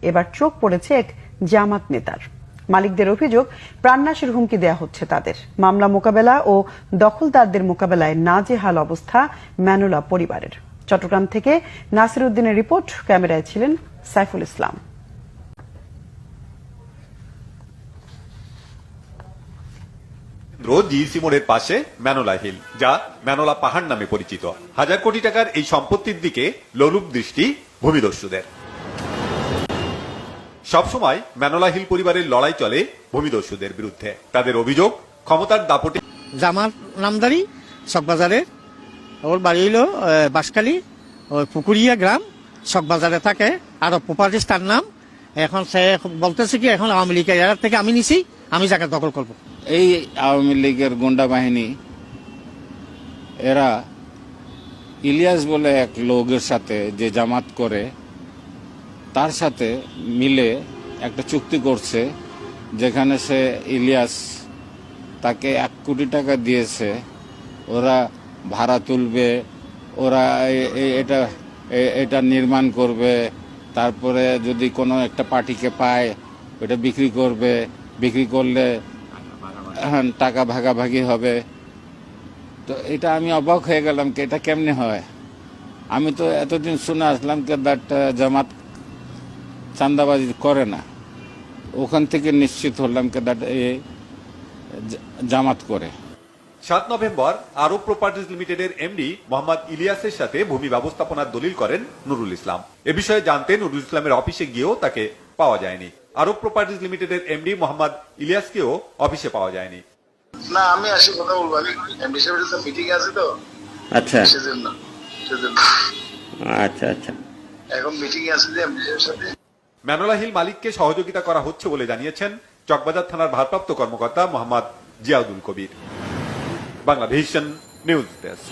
এবার চোখ পড়েছে এক জামাত নেতার। মালিকদের অভিযোগ, প্রাণনাশের হুমকি দেয়া হচ্ছে তাদের। মামলা মোকাবেলা ও দখলদারদের মোকাবেলায় নাজেহাল অবস্থা ম্যানুলা পরিবারের। চট্টগ্রাম থেকে নাসির উদ্দিনের রিপোর্ট, ক্যামেরায় ছিলেন সাইফুল ইসলাম। জিইসি মোড়ের পাশে ম্যানোলা হিল, যা ম্যানোলা পাহাড় নামে পরিচিত। হাজার কোটি টাকার এই সম্পত্তির দিকে লোলুপ দৃষ্টি ভূমিদস্যুদের। সবসময় ম্যানোলা হিল পরিবারের লড়াই চলে ভূমিদস্যুদের বিরুদ্ধে। তাদের অভিযোগ, ক্ষমতার দাপটে জামাত নামদারি চকবাজারের, ওর বাড়ি হইল বাঁশখালী, ওই পুকুরিয়া গ্রাম, চকবাজারে থাকে। আর প্রপার্টিস তার নাম। এখন সে বলতেছে কি এখন আওয়ামী লীগের এর থেকে আমি নিছি, আমি জায়গা দখল করবো। এই আওয়ামী লীগের গুন্ডা বাহিনী এরা ইলিয়াস বলে এক লোকের সাথে যে জামাত করে, তার সাথে মিলে একটা চুক্তি করছে, যেখানে সে ইলিয়াস তাকে 1 কোটি টাকা দিয়েছে। ওরা ভাড়া তুলবে, ওরা এটা নির্মাণ করবে, তারপরে যদি কোনো একটা পার্টিকে পায় ওটা বিক্রি করবে, বিক্রি করলে টাকা ভাগাভাগি হবে। তো এটা আমি অবাক হয়ে গেলাম কি এটা কেমনে হয়। আমি তো এতদিন শুনে আসলাম কি জামাত চাঁদাবাজি করে না, ওখান থেকে নিশ্চিত হলাম কি জামাত করে। 7 নভেম্বর আরব প্রপার্টিজ লিমিটেডের এমডি মোহাম্মদ ইলিয়াসের সাথে ভূমি ব্যবস্থাপনার দলিল করেন নুরুল ইসলাম। এ বিষয়ে জানতে নুরুল ইসলামের অফিসে গিয়েও তাকে পাওয়া যায়নি। আরব প্রপার্টিজ লিমিটেডের এমডি মোহাম্মদ ইলিয়াসকেও অফিসে পাওয়া যায়নি। না, আমি আসি কথা বলবো। আমি এমডি সাহেবের সাথে মিটিং আছে তো। আচ্ছা, সেজন্য আচ্ছা আচ্ছা, এখন মিটিং আছে যে এমডি সাহেবের সাথে। ম্যানোলা হিল মালিককে সহযোগিতা করা হচ্ছে বলে জানিয়েছেন চকবাজার থানার ভারপ্রাপ্ত কর্মকর্তা মোহাম্মদ জিয়াউদুল কবির। Bangladesh news desk.